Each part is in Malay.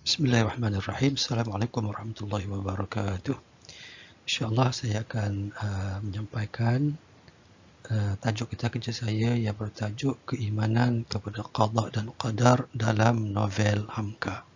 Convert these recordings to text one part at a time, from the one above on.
Bismillahirrahmanirrahim. Assalamualaikum warahmatullahi wabarakatuh. InsyaAllah saya akan menyampaikan tajuk kita kerja saya yang bertajuk Keimanan kepada Qada dan Qadar dalam novel Hamka.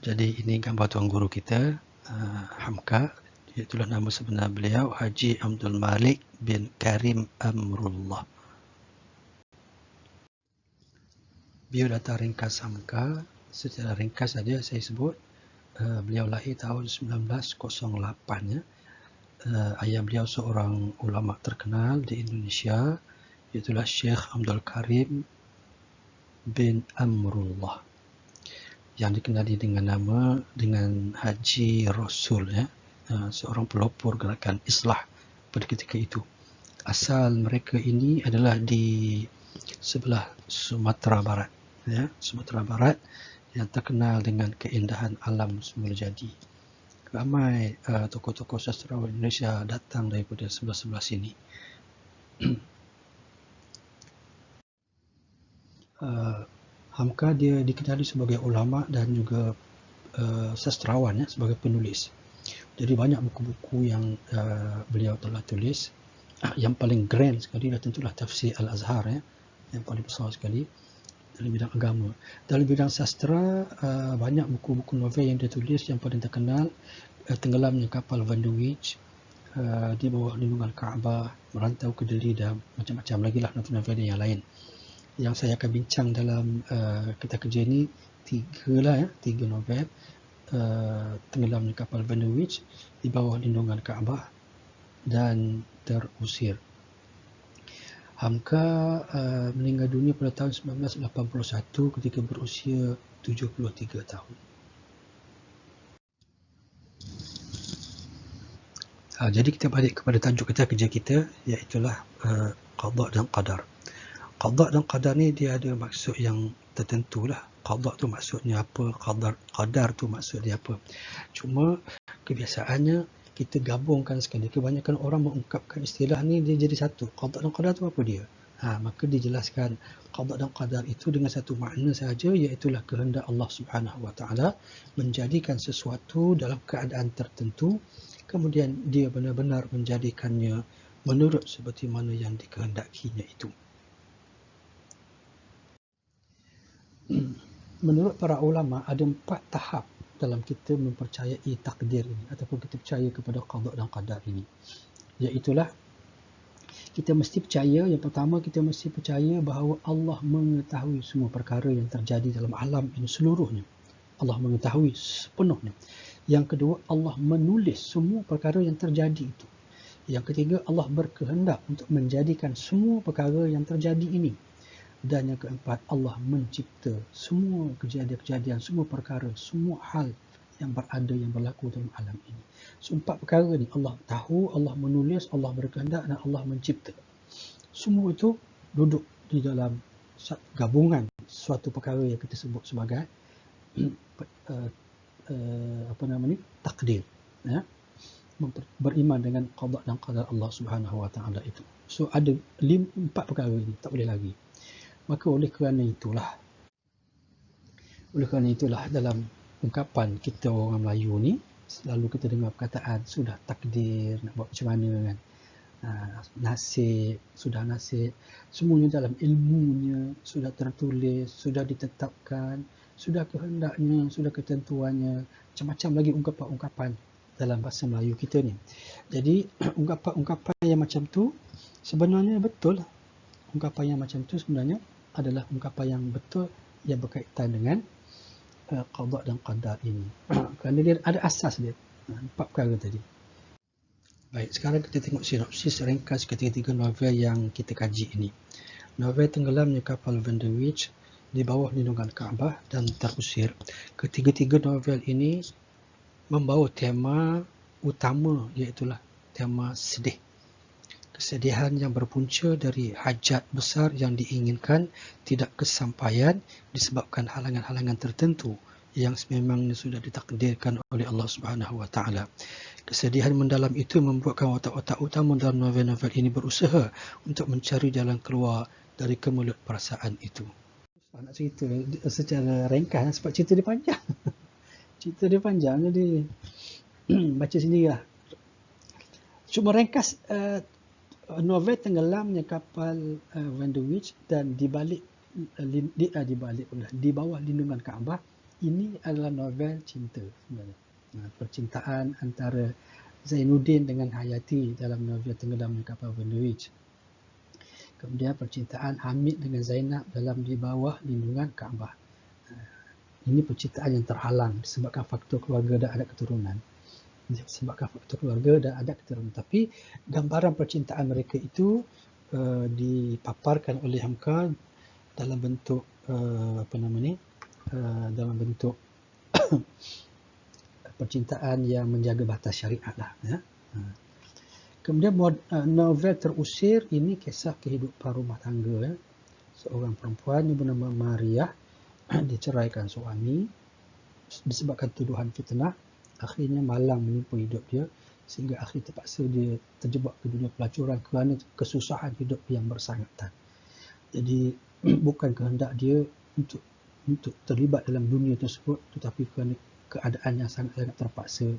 Jadi ini gambar tuan guru kita, Hamka. Itulah nama sebenar beliau, Haji Abdul Malik bin Karim Amrullah. Biodata ringkas Hamka, secara ringkas saja saya sebut, beliau lahir tahun 1908 ya. Ayah beliau seorang ulama terkenal di Indonesia, iaitulah Syekh Abdul Karim bin Amrullah, yang dikenali dengan Haji Rasul ya. Seorang pelopor gerakan Islah pada ketika itu. Asal mereka ini adalah di sebelah Sumatera Barat ya, Sumatera Barat yang terkenal dengan keindahan alam semula jadi. Ramai tokoh-tokoh sastrawan Indonesia datang daripada sebelah-sebelah sini. Hamka dia dikenali sebagai ulama dan juga sastrawan ya, sebagai penulis. Jadi banyak buku-buku yang beliau telah tulis. Yang paling grand sekali adalah tentulah tafsir Al-Azhar ya, yang paling besar sekali dalam bidang agama. Dalam bidang sastra, banyak buku-buku novel yang dia tulis. Yang paling terkenal, Tenggelamnya Kapal Van de Wijk, Di Bawah Lindungan Kaabah, Merantau ke Delhi, dan macam-macam lagi lah novel-novel yang lain. Yang saya akan bincang dalam kita kerja ini tiga novel. Tenggelamnya Kapal Van de Wijk, Di Bawah Lindungan Kaabah, dan Terusir. Hamka meninggal dunia pada tahun 1981 ketika berusia 73 tahun. Jadi kita balik kepada tajuk kita kerja kita, iaitulah Qada dan Qadar. Qada dan Qadar ni dia ada maksud yang tertentu lah. Qada tu maksudnya apa, Qadar tu maksudnya apa. Cuma kebiasaannya kita gabungkan sekali. Kebanyakan orang mengungkapkan istilah ni dia jadi satu. Qada dan Qadar tu apa dia? Maka dijelaskan Qada dan Qadar itu dengan satu makna sahaja, iaitulah kehendak Allah Subhanahu Wa Taala menjadikan sesuatu dalam keadaan tertentu, kemudian dia benar-benar menjadikannya menurut seperti mana yang dikehendakinya itu. Menurut para ulama, ada 4 tahap dalam kita mempercayai takdir ini, ataupun kita percaya kepada qada dan qadar ini. Iaitulah kita mesti percaya, yang pertama kita mesti percaya bahawa Allah mengetahui semua perkara yang terjadi dalam alam ini seluruhnya. Allah mengetahui sepenuhnya. Yang kedua, Allah menulis semua perkara yang terjadi itu. Yang ketiga, Allah berkehendak untuk menjadikan semua perkara yang terjadi ini. Dan yang keempat, Allah mencipta semua kejadian-kejadian, semua perkara, semua hal yang berada, yang berlaku dalam alam ini. So, 4 perkara ni Allah tahu, Allah menulis, Allah berkehendak, dan Allah mencipta. Semua itu duduk di dalam gabungan suatu perkara yang kita sebut sebagai takdir ya? Beriman dengan qada dan qadar Allah Subhanahu Wa Taala itu. So ada 4 perkara ini, tak boleh lagi. Maka oleh kerana itulah dalam ungkapan kita orang Melayu ni selalu kita dengar perkataan sudah takdir, nak buat macam mana kan, nasib, sudah nasib, semuanya dalam ilmunya sudah tertulis, sudah ditetapkan, sudah kehendaknya, sudah ketentuannya, macam-macam lagi ungkapan-ungkapan dalam bahasa Melayu kita ni. Jadi ungkapan-ungkapan yang macam tu sebenarnya betul. Ungkapan yang macam tu sebenarnya adalah ungkapan yang betul yang berkaitan dengan qada dan qadar ini. Kerana dia ada asas dia. 4 perkara tadi. Baik, sekarang kita tengok sinopsis ringkas ketiga-tiga novel yang kita kaji ini. Novel Tenggelamnya Kapal Van de Wijk, Di Bawah Lindungan Kaabah, dan Terusir. Ketiga-tiga novel ini membawa tema utama, iaitulah tema sedih. Kesedihan yang berpunca dari hajat besar yang diinginkan tidak kesampaian disebabkan halangan-halangan tertentu yang sememangnya sudah ditakdirkan oleh Allah Subhanahu Wa Taala. Kesedihan mendalam itu membuatkan watak-watak utama dalam novel-novel ini berusaha untuk mencari jalan keluar dari kemelut perasaan itu. Nak cerita secara ringkas sebab cerita dia panjang. Cerita dia panjang jadi baca sendirilah. Cuma ringkas, novel tenggelamnya kapal Van der Wijk dan di bawah lindungan Kaabah, ini adalah novel cinta sebenarnya. Percintaan antara Zainuddin dengan Hayati dalam novel tenggelamnya kapal Van der Wijk. Kemudian percintaan Hamid dengan Zainab dalam di bawah lindungan Kaabah. Ini percintaan yang terhalang disebabkan faktor keluarga dan adat keturunan. Tapi gambaran percintaan mereka itu dipaparkan oleh Hamka dalam bentuk dalam bentuk percintaan yang menjaga batas syariat lah, ya. Kemudian novel Terusir ini kisah kehidupan rumah tangga, ya. Seorang perempuan yang bernama Maria diceraikan suami disebabkan tuduhan fitnah. Akhirnya malang menimpa hidup dia sehingga akhirnya terpaksa dia terjebak ke dunia pelacuran kerana kesusahan hidup yang bersangatan. Jadi bukan kehendak dia untuk terlibat dalam dunia tersebut, tetapi kerana keadaan yang sangat-sangat terpaksa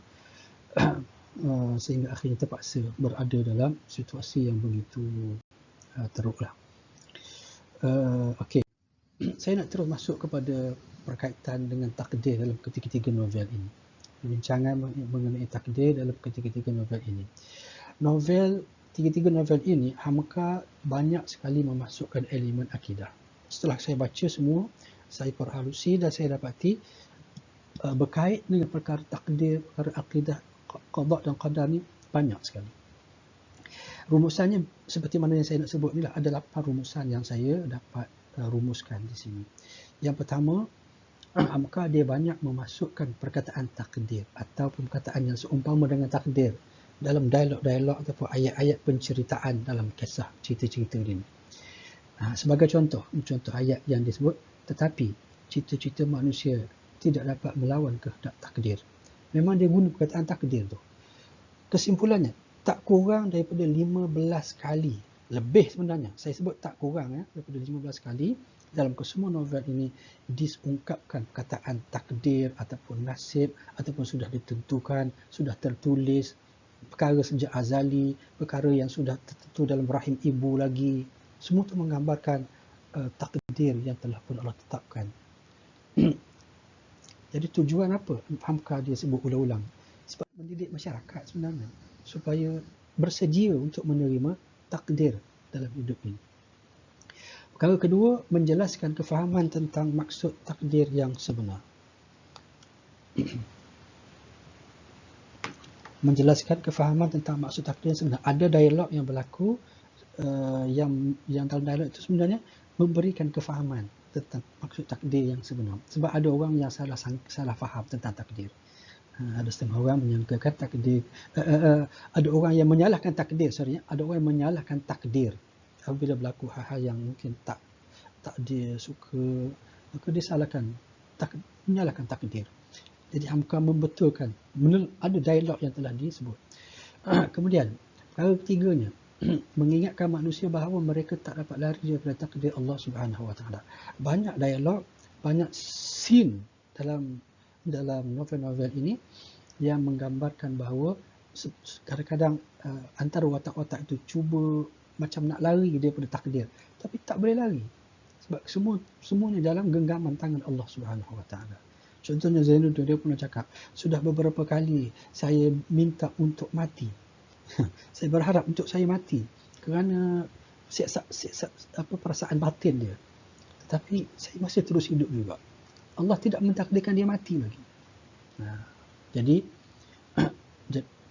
sehingga akhirnya terpaksa berada dalam situasi yang begitu teruklah. Okey. Saya nak terus masuk kepada berkaitan dengan takdir dalam ketiga-tiga novel ini. Perbincangan mengenai takdir dalam ketiga-tiga novel ini. Tiga-tiga novel ini, Hamka banyak sekali memasukkan elemen akidah. Setelah saya baca semua, saya perhalusi dan saya dapati berkait dengan perkara takdir, perkara akidah, qada dan qadar ni banyak sekali. Rumusannya seperti mana yang saya nak sebut ni lah, ada 8 rumusan yang saya dapat rumuskan di sini. Yang pertama, Hamka dia banyak memasukkan perkataan takdir atau perkataan yang seumpama dengan takdir dalam dialog-dialog ataupun ayat-ayat penceritaan dalam kisah cerita-cerita ini. Sebagai contoh ayat yang disebut, tetapi cita-cita manusia tidak dapat melawan kehendak takdir. Memang dia guna perkataan takdir tu. Kesimpulannya, tak kurang daripada 15 kali, lebih sebenarnya, saya sebut tak kurang daripada 15 kali dalam kesemua novel ini diungkapkan perkataan takdir ataupun nasib ataupun sudah ditentukan, sudah tertulis, perkara sejak azali, perkara yang sudah tertentu dalam rahim ibu lagi. Semua itu menggambarkan takdir yang telah pun Allah tetapkan. Jadi tujuan apa Hamka dia sebut ulang-ulang? Sebab mendidik masyarakat sebenarnya supaya bersedia untuk menerima takdir dalam hidup ini. Perkara kedua, menjelaskan kefahaman tentang maksud takdir yang sebenar. Menjelaskan kefahaman tentang maksud takdir yang sebenar. Ada dialog yang berlaku yang dalam dialog itu sebenarnya memberikan kefahaman tentang maksud takdir yang sebenar. Sebab ada orang yang salah faham tentang takdir. Ada setengah orang menyangkakan takdir, ada orang yang menyalahkan takdir, ada orang yang menyalahkan takdir apabila berlaku hal-hal yang mungkin tak dia suka, maka dia menyalahkan takdir. Jadi Hamka membetulkan, ada dialog yang telah disebut. Kemudian perkara ketiganya, mengingatkan manusia bahawa mereka tak dapat lari daripada takdir Allah Subhanahu Wa Taala. Banyak dialog, banyak scene dalam novel-novel ini yang menggambarkan bahawa kadang-kadang antara watak-watak itu cuba macam nak lari daripada takdir, tapi tak boleh lari sebab semuanya dalam genggaman tangan Allah Subhanahu Wa Taala. Contohnya Zainuddin dia pernah cakap, sudah beberapa kali saya minta untuk mati. Saya berharap untuk saya mati kerana perasaan batin dia. Tetapi saya masih terus hidup juga. Allah tidak mentakdirkan dia mati lagi. Jadi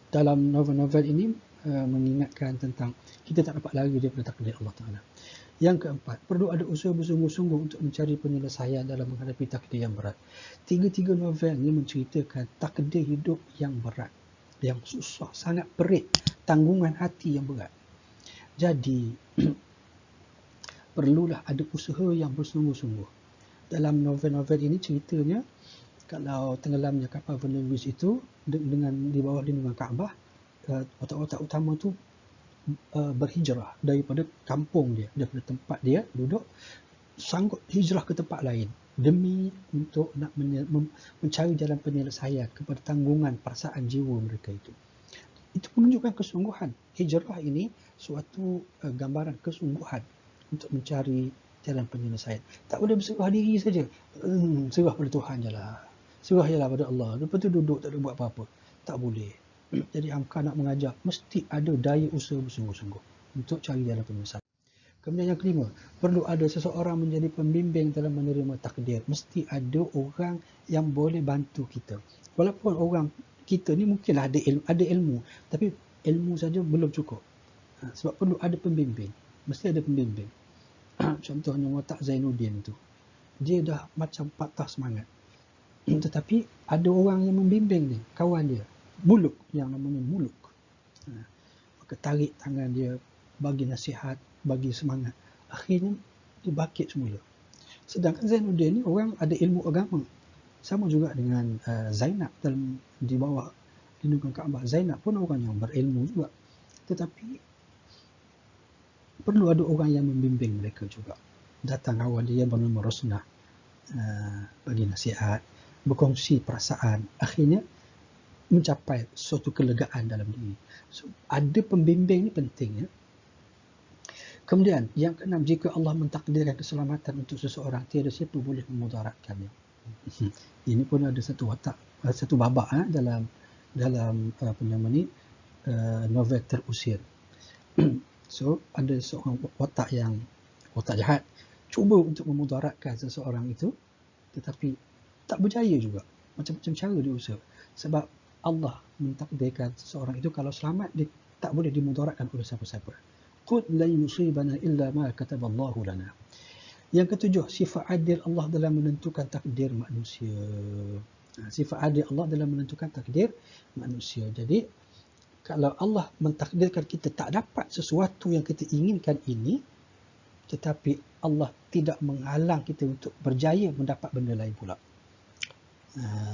dalam novel-novel ini mengingatkan tentang kita tak dapat lari daripada takdir Allah Ta'ala. Yang keempat, perlu ada usaha bersungguh-sungguh untuk mencari penyelesaian dalam menghadapi takdir yang berat. Tiga-tiga novel ini menceritakan takdir hidup yang berat, yang susah, sangat perit, tanggungan hati yang berat. Jadi perlulah ada usaha yang bersungguh-sungguh. Dalam novel-novel ini ceritanya Kalau tenggelamnya kapal Van der Wist itu dengan di bawah lindungan Kaabah, watak-watak utama tu berhijrah daripada kampung dia, daripada tempat dia duduk, sanggup hijrah ke tempat lain demi untuk nak mencari jalan penyelesaian kepada tanggungan perasaan jiwa mereka itu. Itu menunjukkan kesungguhan. Hijrah ini suatu gambaran kesungguhan untuk mencari jalan penyelesaian. Tak boleh berserah diri saja. Serah pada Tuhan je lah. Serah je lah pada Allah. Lepas tu duduk tak ada buat apa-apa. Tak boleh. Jadi Hamka nak mengajar, mesti ada daya usaha bersungguh-sungguh untuk cari jalan penyelesaian. Kemudian yang kelima, perlu ada seseorang menjadi pembimbing dalam menerima takdir. Mesti ada orang yang boleh bantu kita. Walaupun orang kita ni mungkinlah ada ilmu, tapi ilmu saja belum cukup. Sebab perlu ada pembimbing. Mesti ada pembimbing. Contohnya watak Zainuddin tu. Dia dah macam patah semangat. Tetapi ada orang yang membimbing dia, kawan dia. Muluk, yang namanya Muluk. Maka tarik tangan dia, bagi nasihat, bagi semangat. Akhirnya dia bangkit semula. Sedangkan Zainuddin ni orang ada ilmu agama. Sama juga dengan Zainab dalam di bawah lindungan Kaabah. Zainab pun orang yang berilmu juga. Tetapi perlu ada orang yang membimbing mereka juga. Datang kawan dia yang bernama Rosnah, bagi nasihat, berkongsi perasaan. Akhirnya mencapai suatu kelegaan dalam diri. So, ada pembimbing ni penting, ya. Kemudian yang keenam, jika Allah mentakdirkan keselamatan untuk seseorang, tiada siapa boleh memudaratkannya. Ini pun ada satu watak, satu babak dalam apa nama ni, novel Terusir. So ada seorang watak jahat cuba untuk memudaratkan seseorang itu, tetapi tak berjaya juga. Macam-macam cara dia usaha. Sebab Allah mentakdirkan seseorang itu kalau selamat, dia tak boleh dimudaratkan oleh siapa-siapa. Qul lan yusibana illa ma kataballahu lana. Yang ketujuh, sifat adil Allah dalam menentukan takdir manusia. Sifat adil Allah dalam menentukan takdir manusia. Jadi kalau Allah mentakdirkan kita tak dapat sesuatu yang kita inginkan ini, tetapi Allah tidak menghalang kita untuk berjaya mendapat benda lain pula.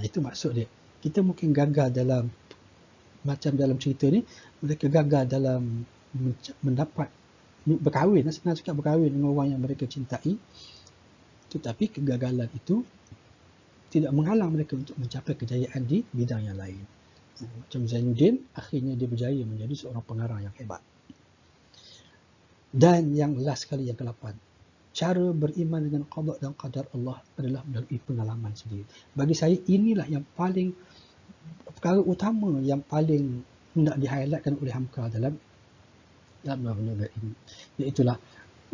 Itu maksud dia. Kita mungkin gagal dalam, macam dalam cerita ni, mereka gagal dalam mendapat berkahwin, senang cakap berkahwin dengan orang yang mereka cintai, tetapi kegagalan itu tidak menghalang mereka untuk mencapai kejayaan di bidang yang lain. Macam Zainuddin, akhirnya dia berjaya menjadi seorang pengarang yang hebat. Dan yang last sekali, yang ke-8, cara beriman dengan qada dan qadar Allah adalah melalui pengalaman sendiri. Bagi saya inilah yang paling, perkara utama yang paling hendak di-highlightkan oleh Hamka dalam novel ini, iaitulah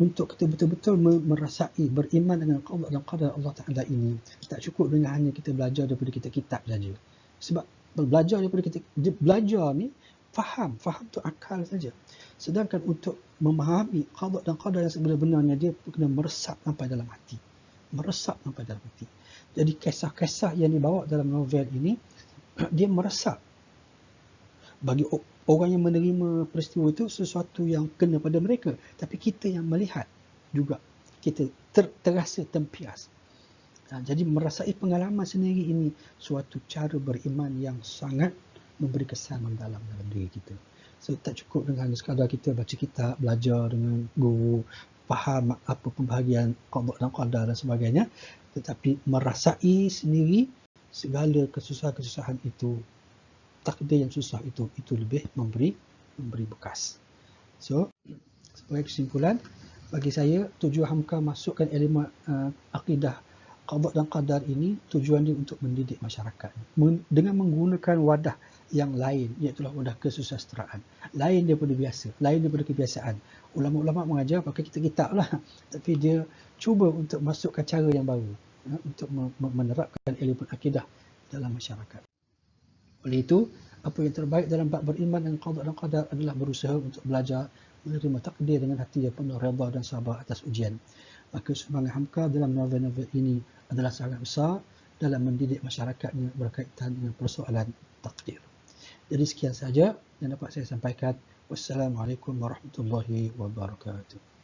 untuk kita betul-betul merasai beriman dengan qada dan qadar Allah Ta'ala ini. Tak cukup dengan hanya kita belajar daripada kitab saja. Sebab belajar daripada belajar ni faham tu akal saja. Sedangkan untuk memahami qada dan qadar yang sebenar-benarnya, dia kena meresap sampai dalam hati. Jadi kisah-kisah yang dibawa dalam novel ini, dia meresap. Bagi orang yang menerima peristiwa itu sesuatu yang kena pada mereka, tapi kita yang melihat juga kita terasa tempias. Jadi merasai pengalaman sendiri ini suatu cara beriman yang sangat memberi kesan mendalam dalam diri kita. So tak cukup dengan sekadar kita baca kitab, belajar dengan guru, faham apa pembahagian qada dan qadar dan sebagainya, tetapi merasai sendiri segala kesusahan-kesusahan itu, takdir yang susah itu lebih memberi bekas. So sebagai kesimpulan, bagi saya tujuan Hamka masukkan elemen akidah qada dan qadar ini, tujuan dia untuk mendidik masyarakat dengan menggunakan wadah yang lain, iaitu wadah kesusasteraan, lain daripada biasa, lain daripada kebiasaan. Ulama-ulama mengajar pakai kitab-kitab lah, tapi dia cuba untuk masukkan cara yang baru, untuk menerapkan elemen akidah dalam masyarakat. Oleh itu, apa yang terbaik dalam bab beriman dengan qada dan qadar adalah berusaha untuk belajar menerima takdir dengan hati yang penuh redha dan sabar atas ujian. Maka sumbangan Hamka dalam novel-novel ini adalah sangat besar dalam mendidik masyarakatnya berkaitan dengan persoalan takdir. Jadi sekian saja yang dapat saya sampaikan. Wassalamualaikum warahmatullahi wabarakatuh.